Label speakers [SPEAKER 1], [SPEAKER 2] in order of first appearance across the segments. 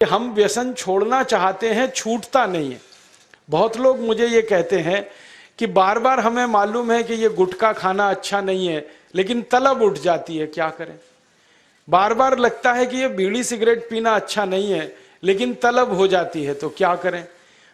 [SPEAKER 1] हम व्यसन छोड़ना चाहते हैं, छूटता नहीं है। बहुत लोग मुझे ये कहते हैं कि बार बार हमें मालूम है कि ये गुटखा खाना अच्छा नहीं है, लेकिन तलब उठ जाती है, क्या करें। बार बार लगता है कि ये बीड़ी सिगरेट पीना अच्छा नहीं है, लेकिन तलब हो जाती है, तो क्या करें।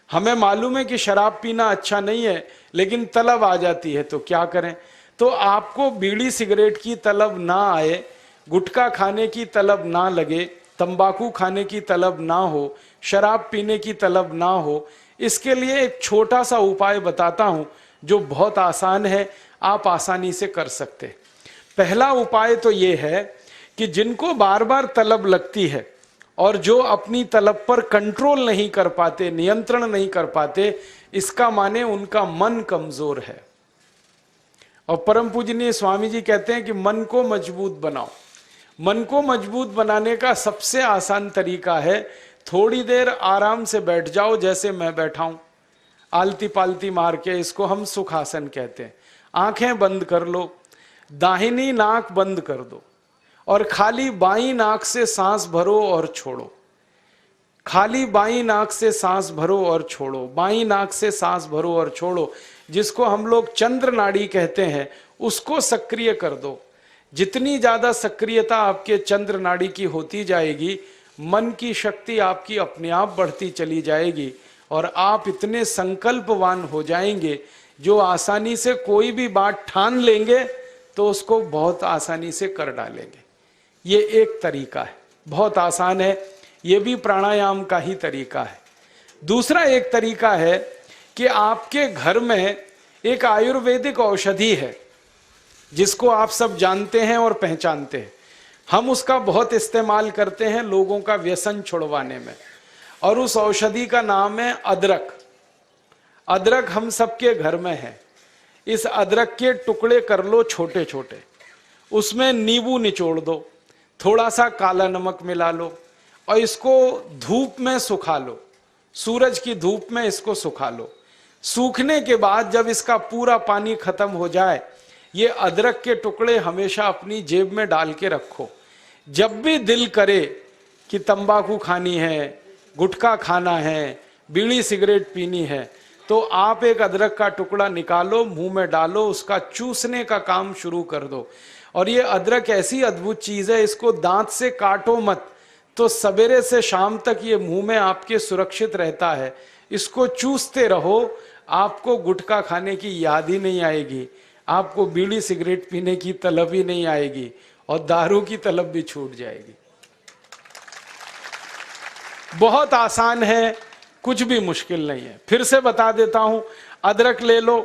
[SPEAKER 1] हमें मालूम है कि शराब पीना अच्छा नहीं है, लेकिन तलब आ जाती है, तो क्या करें। तो आपको बीड़ी सिगरेट की तलब ना आए, गुटखा खाने की तलब ना लगे, तंबाकू खाने की तलब ना हो, शराब पीने की तलब ना हो, इसके लिए एक छोटा सा उपाय बताता हूं जो बहुत आसान है, आप आसानी से कर सकते। पहला उपाय तो ये है कि जिनको बार बार तलब लगती है और जो अपनी तलब पर कंट्रोल नहीं कर पाते, नियंत्रण नहीं कर पाते, इसका माने उनका मन कमजोर है। और परम पूजनीय स्वामी जी कहते हैं कि मन को मजबूत बनाओ। मन को मजबूत बनाने का सबसे आसान तरीका है, थोड़ी देर आराम से बैठ जाओ, जैसे मैं बैठा हूं, आलती पालती मार के, इसको हम सुखासन कहते हैं। आंखें बंद कर लो, दाहिनी नाक बंद कर दो और खाली बाईं नाक से सांस भरो और छोड़ो। खाली बाईं नाक से सांस भरो और छोड़ो, बाईं नाक से सांस भरो और छोड़ो। जिसको हम लोग चंद्र नाड़ी कहते हैं, उसको सक्रिय कर दो। जितनी ज्यादा सक्रियता आपके चंद्र नाड़ी की होती जाएगी, मन की शक्ति आपकी अपने आप बढ़ती चली जाएगी और आप इतने संकल्पवान हो जाएंगे जो आसानी से कोई भी बात ठान लेंगे तो उसको बहुत आसानी से कर डालेंगे। ये एक तरीका है, बहुत आसान है, ये भी प्राणायाम का ही तरीका है। दूसरा एक तरीका है कि आपके घर में एक आयुर्वेदिक औषधि है जिसको आप सब जानते हैं और पहचानते हैं। हम उसका बहुत इस्तेमाल करते हैं लोगों का व्यसन छुड़वाने में, और उस औषधि का नाम है अदरक। अदरक हम सबके घर में है। इस अदरक के टुकड़े कर लो छोटे छोटे, उसमें नींबू निचोड़ दो, थोड़ा सा काला नमक मिला लो और इसको धूप में सुखा लो, सूरज की धूप में इसको सुखा लो। सूखने के बाद जब इसका पूरा पानी खत्म हो जाए, ये अदरक के टुकड़े हमेशा अपनी जेब में डाल के रखो। जब भी दिल करे कि तंबाकू खानी है, गुटखा खाना है, बीड़ी सिगरेट पीनी है, तो आप एक अदरक का टुकड़ा निकालो, मुंह में डालो, उसका चूसने का काम शुरू कर दो। और ये अदरक ऐसी अद्भुत चीज है, इसको दांत से काटो मत, तो सवेरे से शाम तक ये मुंह में आपके सुरक्षित रहता है। इसको चूसते रहो, आपको गुटखा खाने की याद ही नहीं आएगी, आपको बीड़ी सिगरेट पीने की तलब ही नहीं आएगी और दारू की तलब भी छूट जाएगी। बहुत आसान है, कुछ भी मुश्किल नहीं है। फिर से बता देता हूं, अदरक ले लो,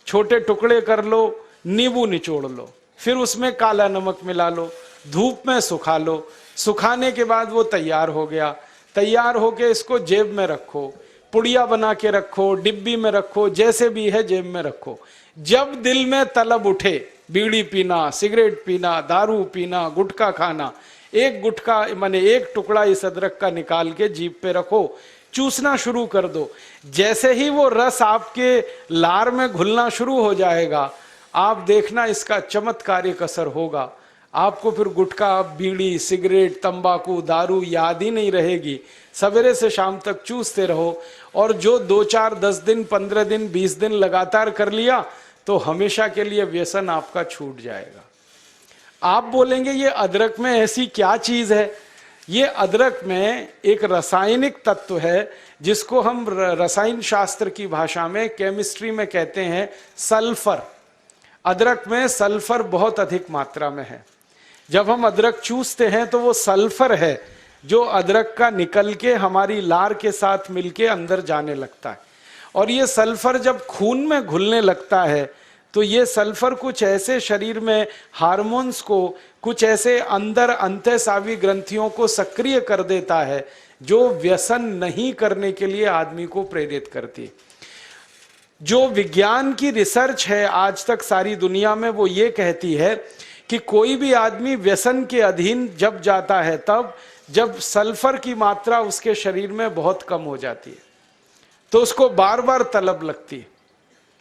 [SPEAKER 1] छोटे टुकड़े कर लो, नींबू निचोड़ लो, फिर उसमें काला नमक मिला लो, धूप में सुखा लो। सुखाने के बाद वो तैयार हो गया। तैयार होके इसको जेब में रखो, पुड़िया बना के रखो, डिब्बी में रखो, जैसे भी है जेब में रखो। जब दिल में तलब उठे, बीड़ी पीना, सिगरेट पीना, दारू पीना, गुटखा खाना, एक गुटखा माने एक टुकड़ा इस अदरक का निकाल के जीभ पे रखो, चूसना शुरू कर दो। जैसे ही वो रस आपके लार में घुलना शुरू हो जाएगा, आप देखना इसका चमत्कारिक असर होगा। आपको फिर गुटखा, बीड़ी, सिगरेट, तंबाकू, दारू याद ही नहीं रहेगी। सवेरे से शाम तक चूसते रहो, और जो 2, 4, 10 दिन, 15 दिन, 20 दिन लगातार कर लिया तो हमेशा के लिए व्यसन आपका छूट जाएगा। आप बोलेंगे ये अदरक में ऐसी क्या चीज है? ये अदरक में एक रासायनिक तत्व है जिसको हम रसायन शास्त्र की भाषा में, केमिस्ट्री में कहते हैं सल्फर। अदरक में सल्फर बहुत अधिक मात्रा में है। जब हम अदरक चूसते हैं तो वो सल्फर है जो अदरक का निकल के हमारी लार के साथ मिलके अंदर जाने लगता है। और ये सल्फर जब खून में घुलने लगता है तो ये सल्फर कुछ ऐसे शरीर में हार्मोन्स को, कुछ ऐसे अंदर अंतःस्रावी ग्रंथियों को सक्रिय कर देता है जो व्यसन नहीं करने के लिए आदमी को प्रेरित करती है। जो विज्ञान की रिसर्च है आज तक सारी दुनिया में, वो ये कहती है कि कोई भी आदमी व्यसन के अधीन जब जाता है तब जब सल्फर की मात्रा उसके शरीर में बहुत कम हो जाती है, तो उसको बार बार तलब लगती है,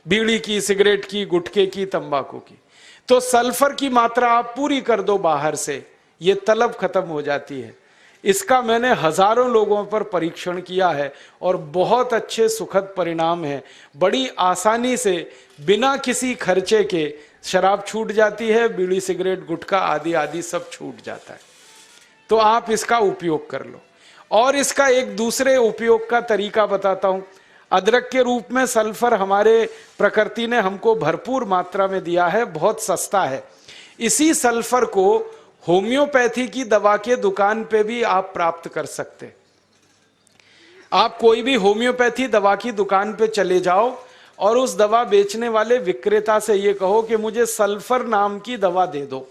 [SPEAKER 1] बीड़ी की, सिगरेट की, गुटखे की, तंबाकू की। तो सल्फर की मात्रा आप पूरी कर दो बाहर से, ये तलब खत्म हो जाती है। इसका मैंने हजारों लोगों पर परीक्षण किया है और बहुत अच्छे सुखद परिणाम है। बड़ी आसानी से बिना किसी खर्चे के शराब छूट जाती है, बीड़ी सिगरेट गुटखा आदि आदि सब छूट जाता है। तो आप इसका उपयोग कर लो। और इसका एक दूसरे उपयोग का तरीका बताता हूं। अदरक के रूप में सल्फर हमारे प्रकृति ने हमको भरपूर मात्रा में दिया है, बहुत सस्ता है। इसी सल्फर को होम्योपैथी की दवा के दुकान पे भी आप प्राप्त कर सकते। आप कोई भी होम्योपैथी दवा की दुकान पे चले जाओ और उस दवा बेचने वाले विक्रेता से ये कहो कि मुझे सल्फर नाम की दवा दे दो,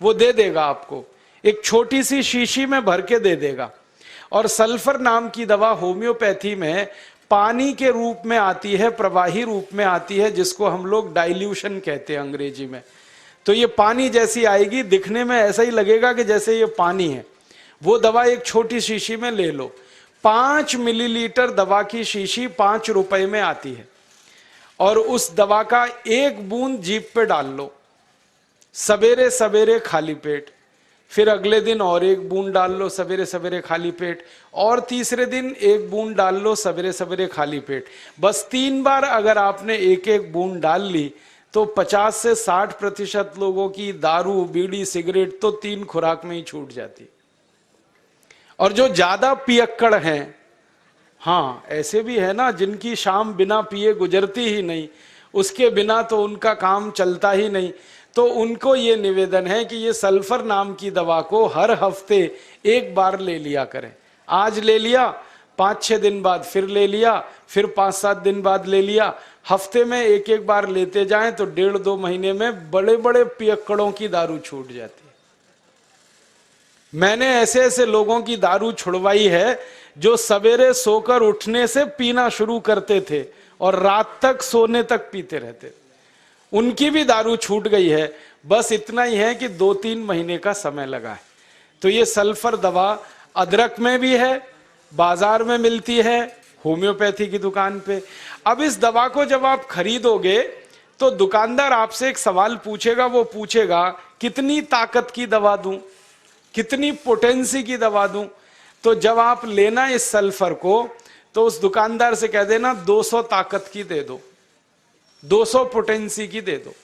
[SPEAKER 1] वो दे देगा आपको, एक छोटी सी शीशी में भर के दे देगा। और सल्फर नाम की दवा होम्योपैथी में पानी के रूप में आती है, प्रवाही रूप में आती है, जिसको हम लोग डाइल्यूशन कहते हैं अंग्रेजी में। तो ये पानी जैसी आएगी, दिखने में ऐसा ही लगेगा कि जैसे ये पानी है। वो दवा एक छोटी शीशी में ले लो। 5 मिलीलीटर दवा की शीशी 5 रुपए में आती है। और उस दवा का 1 बूंद जीभ पे डाल लो, सवेरे सवेरे खाली पेट, फिर अगले दिन और 1 बूंद डाल लो सवेरे सवेरे खाली पेट, और तीसरे दिन 1 बूंद डाल लो सवेरे सवेरे खाली पेट। बस 3 बार अगर आपने 1-1 बूंद डाल ली तो 50 से 60% लोगों की दारू बीड़ी सिगरेट तो 3 खुराक में ही छूट जाती। और जो ज्यादा पियक्कड़ हैं, हाँ ऐसे भी है ना जिनकी शाम बिना पिए गुजरती ही नहीं, उसके बिना तो उनका काम चलता ही नहीं, तो उनको ये निवेदन है कि ये सल्फर नाम की दवा को हर हफ्ते 1 बार ले लिया करें। आज ले लिया, 5-6 दिन बाद फिर ले लिया, फिर 5-7 दिन बाद ले लिया। हफ्ते में 1-1 बार लेते जाएं तो 1.5-2 महीने में बड़े बड़े पियक्कड़ों की दारू छूट जाती है। मैंने ऐसे ऐसे लोगों की दारू छुड़वाई है जो सवेरे सोकर उठने से पीना शुरू करते थे और रात तक सोने तक पीते रहते, उनकी भी दारू छूट गई है। बस इतना ही है कि 2-3 महीने का समय लगा है। तो ये सल्फर दवा अदरक में भी है, बाजार में मिलती है, होम्योपैथी की दुकान पे। अब इस दवा को जब आप खरीदोगे तो दुकानदार आपसे एक सवाल पूछेगा, वो पूछेगा कितनी ताकत की दवा दूं, कितनी पोटेंसी की दवा दूं। तो जब आप लेना इस सल्फर को तो उस दुकानदार से कह देना 200 ताकत की दे दो, 200 पोटेंसी की दे दो।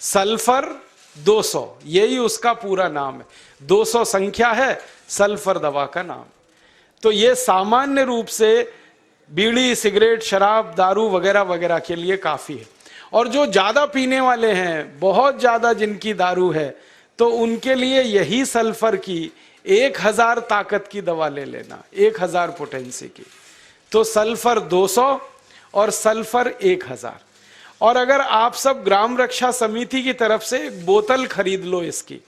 [SPEAKER 1] सल्फर 200, यही उसका पूरा नाम है। 200 संख्या है, सल्फर दवा का नाम। तो ये सामान्य रूप से बीड़ी सिगरेट शराब दारू वगैरह वगैरह के लिए काफी है। और जो ज्यादा पीने वाले हैं, बहुत ज्यादा जिनकी दारू है, तो उनके लिए यही सल्फर की 1000 ताकत की दवा ले लेना, 1000 पोटेंसी की। तो सल्फर 200 और सल्फर 1000। और अगर आप सब ग्राम रक्षा समिति की तरफ से एक बोतल खरीद लो, इसकी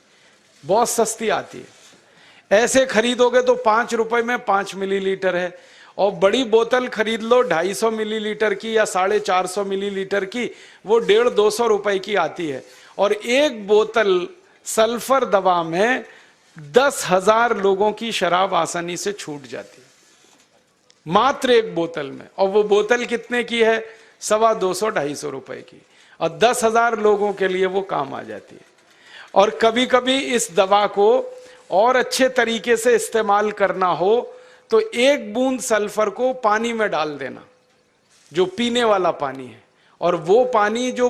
[SPEAKER 1] बहुत सस्ती आती है। ऐसे खरीदोगे तो 5 रुपए में 5 मिलीलीटर है। और बड़ी बोतल खरीद लो 250 मिलीलीटर की या 450 मिलीलीटर की, वो 150-200 रुपए की आती है। और एक बोतल सल्फर दवा में 10,000 लोगों की शराब आसानी से छूट जाती है, मात्र एक बोतल में। और वो बोतल कितने की है? 250-250 रुपए की, और 10,000 लोगों के लिए वो काम आ जाती है। और कभी कभी इस दवा को और अच्छे तरीके से इस्तेमाल करना हो तो 1 बूंद सल्फर को पानी में डाल देना, जो पीने वाला पानी है, और वो पानी जो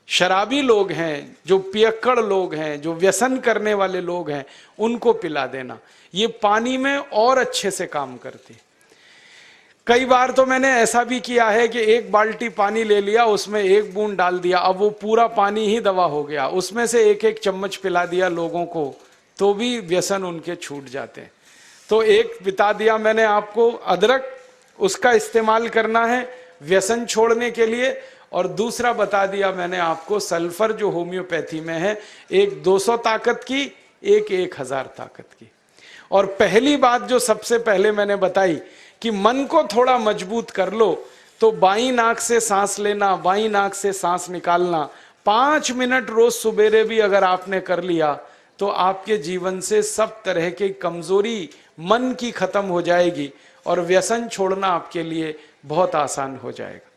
[SPEAKER 1] शराबी लोग हैं, जो पियक्कड़ लोग हैं, जो व्यसन करने वाले लोग हैं, उनको पिला देना। ये पानी में और अच्छे से काम करती। कई बार तो मैंने ऐसा भी किया है कि 1 बाल्टी पानी ले लिया, उसमें 1 बूंद डाल दिया, अब वो पूरा पानी ही दवा हो गया। उसमें से 1-1 चम्मच पिला दिया लोगों को, तो भी व्यसन उनके छूट जाते हैं। तो एक बता दिया मैंने आपको, अदरक उसका इस्तेमाल करना है व्यसन छोड़ने के लिए, और दूसरा बता दिया मैंने आपको सल्फर जो होम्योपैथी में है, एक 200 ताकत की, एक 1000 ताकत की। और पहली बात जो सबसे पहले मैंने बताई कि मन को थोड़ा मजबूत कर लो, तो बाईं नाक से सांस लेना, बाईं नाक से सांस निकालना 5 मिनट रोज सुबेरे भी अगर आपने कर लिया तो आपके जीवन से सब तरह की कमजोरी मन की खत्म हो जाएगी और व्यसन छोड़ना आपके लिए बहुत आसान हो जाएगा।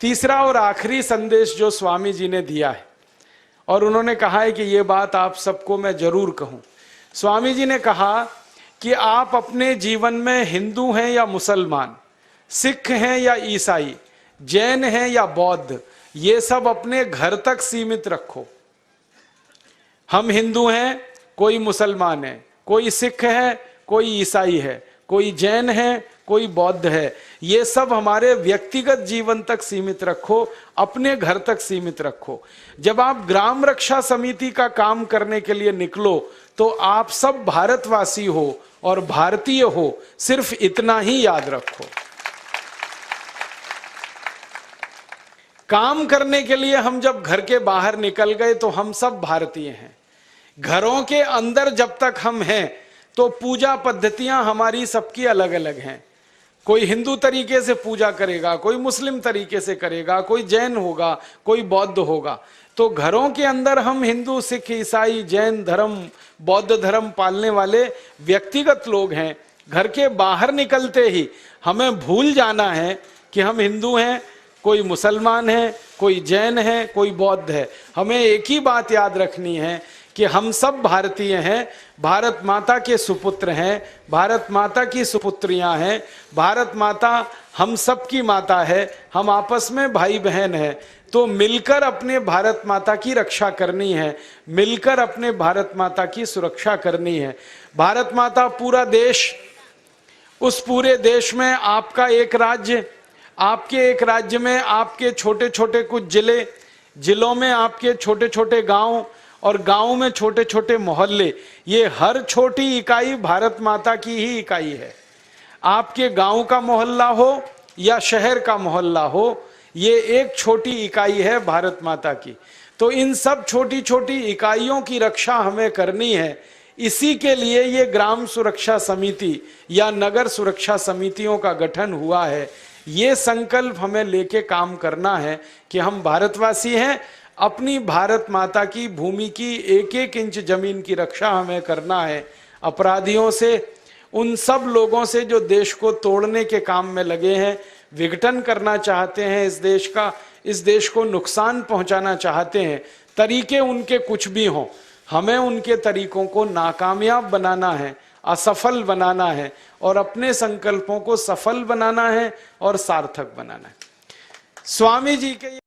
[SPEAKER 1] तीसरा और आखिरी संदेश जो स्वामी जी ने दिया है, और उन्होंने कहा है कि ये बात आप सबको मैं जरूर कहूं। स्वामी जी ने कहा कि आप अपने जीवन में हिंदू हैं या मुसलमान, सिख हैं या ईसाई, जैन हैं या बौद्ध, ये सब अपने घर तक सीमित रखो। हम हिंदू हैं, कोई मुसलमान है, कोई सिख है, कोई ईसाई है, कोई जैन है, कोई बौद्ध है, ये सब हमारे व्यक्तिगत जीवन तक सीमित रखो, अपने घर तक सीमित रखो। जब आप ग्राम रक्षा समिति का काम करने के लिए निकलो तो आप सब भारतवासी हो और भारतीय हो, सिर्फ इतना ही याद रखो। काम करने के लिए हम जब घर के बाहर निकल गए तो हम सब भारतीय हैं। घरों के अंदर जब तक हम हैं तो पूजा पद्धतियां हमारी सबकी अलग अलग हैं। कोई हिंदू तरीके से पूजा करेगा, कोई मुस्लिम तरीके से करेगा, कोई जैन होगा, कोई बौद्ध होगा। तो घरों के अंदर हम हिंदू, सिख, ईसाई, जैन धर्म, बौद्ध धर्म पालने वाले व्यक्तिगत लोग हैं। घर के बाहर निकलते ही हमें भूल जाना है कि हम हिंदू हैं, कोई मुसलमान है, कोई जैन है, कोई बौद्ध है। हमें एक ही बात याद रखनी है कि हम सब भारतीय हैं, भारत माता के सुपुत्र हैं, भारत माता की सुपुत्रियां हैं, भारत माता हम सब की माता है, हम आपस में भाई बहन हैं। तो मिलकर अपने भारत माता की रक्षा करनी है, मिलकर अपने भारत माता की सुरक्षा करनी है। भारत माता पूरा देश, उस पूरे देश में आपका एक राज्य, आपके एक राज्य में आपके छोटे छोटे कुछ जिले, जिलों में आपके छोटे छोटे गांव और गांव में छोटे छोटे मोहल्ले, ये हर छोटी इकाई भारत माता की ही इकाई है। आपके गांव का मोहल्ला हो या शहर का मोहल्ला हो, ये एक छोटी इकाई है भारत माता की। तो इन सब छोटी छोटी इकाइयों की रक्षा हमें करनी है। इसी के लिए ये ग्राम सुरक्षा समिति या नगर सुरक्षा समितियों का गठन हुआ है। ये संकल्प हमें लेके काम करना है कि हम भारतवासी हैं, अपनी भारत माता की भूमि की एक एक इंच जमीन की रक्षा हमें करना है। अपराधियों से, उन सब लोगों से जो देश को तोड़ने के काम में लगे हैं, विघटन करना चाहते हैं इस देश का, इस देश को नुकसान पहुंचाना चाहते हैं, तरीके उनके कुछ भी हों, हमें उनके तरीकों को नाकामयाब बनाना है, असफल बनाना है और अपने संकल्पों को सफल बनाना है और सार्थक बनाना है। स्वामी जी के